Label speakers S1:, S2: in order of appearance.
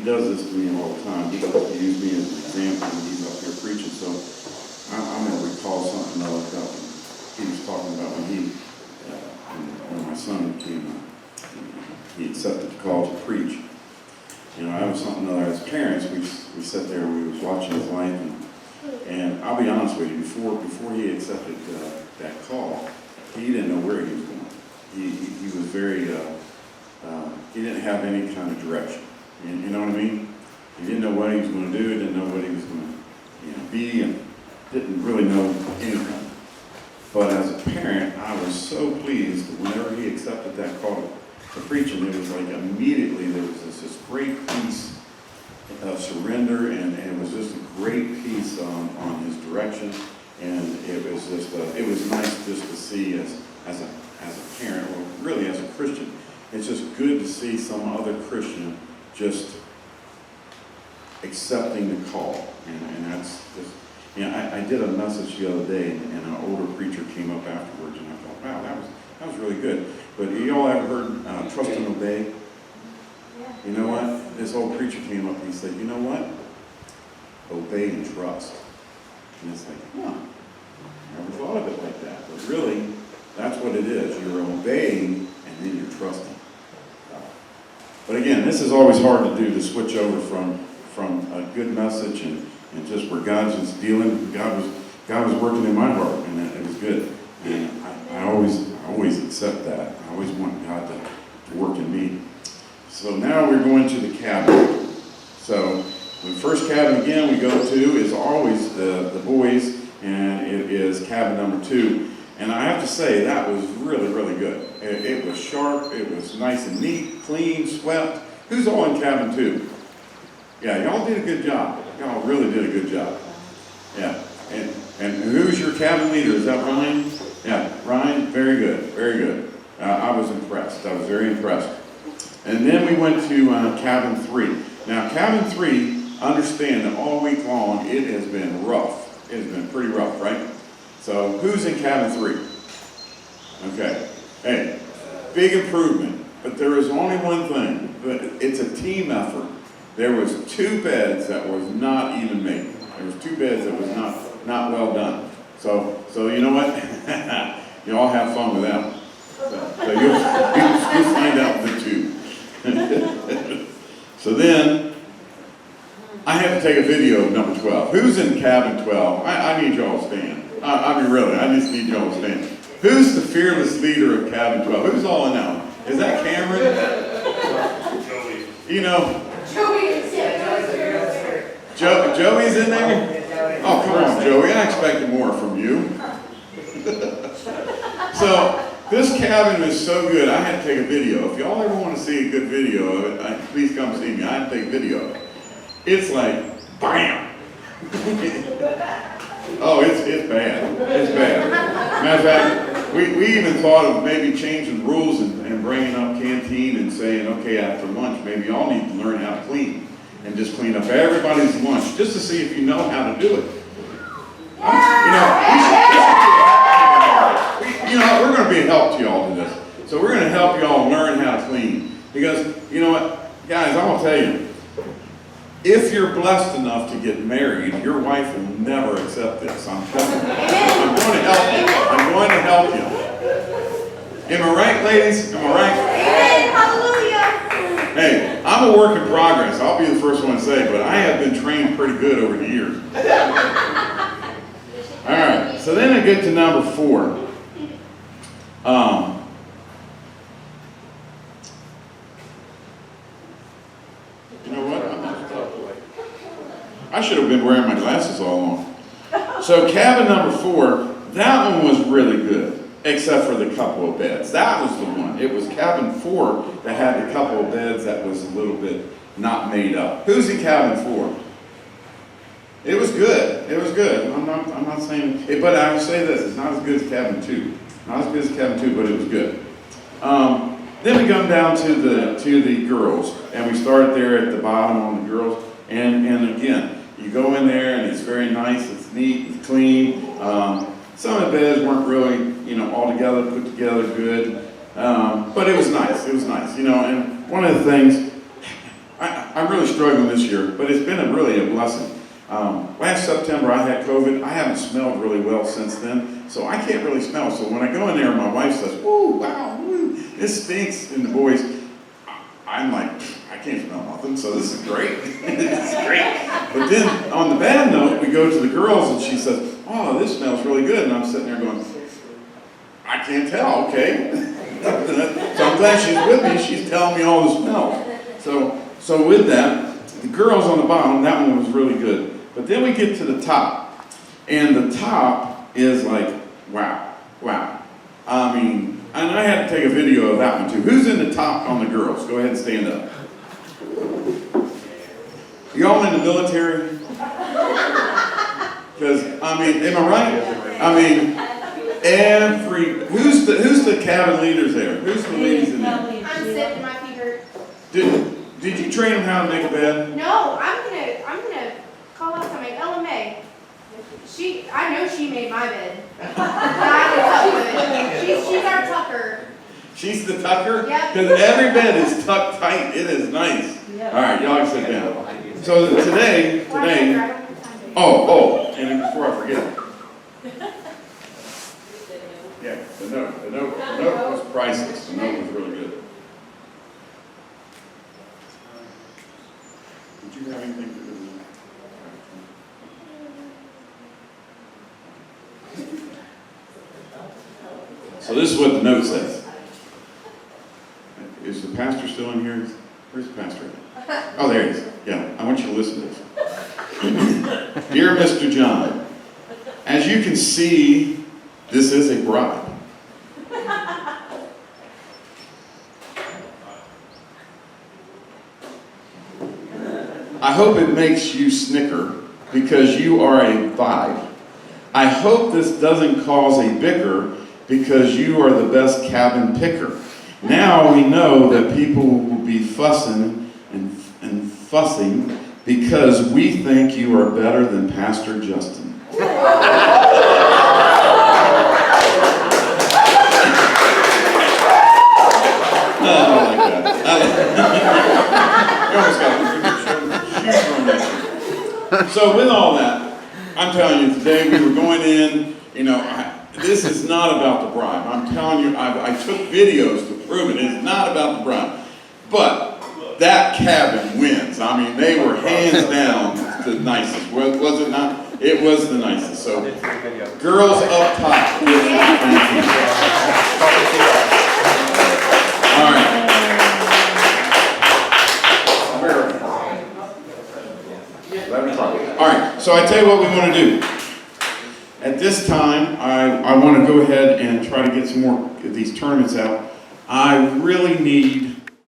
S1: does this to me all the time. He uses me as an example when he's up here preaching. So I'm going to recall something that I looked up. He was talking about when my son came, he accepted the call to preach. That was something that as parents, we sat there and we was watching his life, and I'll be honest with you, before he accepted that call, he didn't know where he was going. He was very, he didn't have any kind of direction. You know what I mean? He didn't know what he was going to do, he didn't know what he was going to be, and didn't really know anything. But as a parent, I was so pleased that whenever he accepted that call to preaching, it was like immediately there was this great peace of surrender, and it was just a great peace on his direction. And it was just it was nice just to see as a parent, or really as a Christian. It's just good to see some other Christian just accepting the call, and that's just. I did a message the other day, and an older preacher came up afterwards, and I thought, wow, that was really good. But you all ever heard trust and obey? You know what? This old preacher came up and he said, you know what? Obey and trust. And it's like, I never thought of it like that. But really, that's what it is. You're obeying and then you're trusting. But again, this is always hard to do, to switch over from a good message and just where God's just dealing. God was working in my heart, and it was good. And I always accept that. I always want God to work in me. So now we're going to the cabin. So the first cabin again we go to is always the boys, and it is cabin number 2. And I have to say that was really, really good. It was sharp. It was nice and neat, clean, swept. Who's all in cabin 2? Yeah, y'all did a good job. Y'all really did a good job. Yeah. And who's your cabin leader? Is that Ryan? Yeah, Ryan. Very good. Very good. I was impressed. I was very impressed. And then we went to cabin 3. Now, cabin 3, understand that all week long it has been rough. It has been pretty rough, right? So, who's in cabin 3? Okay. Hey, big improvement. But there is only one thing. It's a team effort. There was 2 beds that was not even made. There was 2 beds that was not well done. So you know what? You all have fun with them. So you'll find out the 2. So then, I have to take a video of number 12. Who's in cabin 12? I need y'all to stand. I mean, really, I just need y'all to stand. Who's the fearless leader of cabin 12? Who's all in that one? Is that Cameron? Joey. You know. Joey's in there? Oh, come on, Joey. I expected more from you. So, this cabin is so good, I had to take a video. If y'all ever want to see a good video of it, please come see me. I had to take a video of it. It's like, bam! Oh, it's bad. It's bad. Matter of fact, we even thought of maybe changing rules and bringing up canteen and saying, okay, after lunch, maybe y'all need to learn how to clean and just clean up everybody's lunch just to see if you know how to do it. We're going to be a help to y'all to this. So we're going to help y'all learn how to clean. Because, you know what, guys, I'm going to tell you, if you're blessed enough to get married, your wife will never accept this. I'm going to help you. I'm going to help you. Am I right, ladies? Am I right?
S2: Amen. Hallelujah.
S1: Hey, I'm a work in progress. I'll be the first one to say, but I have been trained pretty good over the years. All right, so then I get to number 4. You know what? I should have been wearing my glasses all along. So cabin number 4, that one was really good, except for the couple of beds. That was the one. It was cabin 4 that had a couple of beds that was a little bit not made up. Who's in cabin 4? It was good. It was good. I'm not saying, but I will say this: it's not as good as cabin 2. Not as good as cabin 2, but it was good. Then we come down to the girls, and we start there at the bottom on the girls. And again, you go in there, and it's very nice. It's neat. It's clean. Some of the beds weren't really, all together, put together good. But it was nice. It was nice, And one of the things, I'm really struggling this year, but it's been really a blessing. Last September I had COVID. I haven't smelled really well since then, so I can't really smell. So when I go in there, my wife says, "Woo, wow, woo, this stinks," and the boys, I'm like, I can't smell nothing, so this is great. This is great. But then on the bad note, we go to the girls and she says, "Oh, this smells really good," and I'm sitting there going, I can't tell, okay. So I'm glad she's with me. She's telling me all the smells. So with that, the girls on the bottom, that one was really good. But then we get to the top, and the top is like, wow. I mean, and I had to take a video of that one too. Who's in the top on the girls? Go ahead and stand up. You all in the military? Because, I mean, am I right? I mean, who's the cabin leaders there? Who's the ladies in there?
S2: I'm sick and my feet hurt.
S1: Did you train them how to make a bed?
S2: No, I'm gonna call out to my LMA. I know she made my bed. She's our tucker.
S1: She's the tucker?
S2: Yep.
S1: Because every bed is tucked tight. It is nice. Yep. All right, y'all can sit down. So today, and before I forget. Yeah, the note was priceless. The note was really good. Did you have anything to do with that? So this is what the note says. Is the pastor still in here? Where's the pastor? Oh, there he is. Yeah, I want you to listen to this. Dear Mr. John, as you can see, this is a bride. I hope it makes you snicker because you are a vibe. I hope this doesn't cause a bicker because you are the best cabin picker. Now we know that people will be fussing and fussing because we think you are better than Pastor Justin. So with all that, I'm telling you, today we were going in, this is not about the bride. I'm telling you, I took videos to prove it. It's not about the bride. But that cabin wins. I mean, they were hands down the nicest. Was it not? It was the nicest. So, girls up top. All right. All right, so I tell you what we want to do. At this time, I want to go ahead and try to get some more of these tournaments out. I really need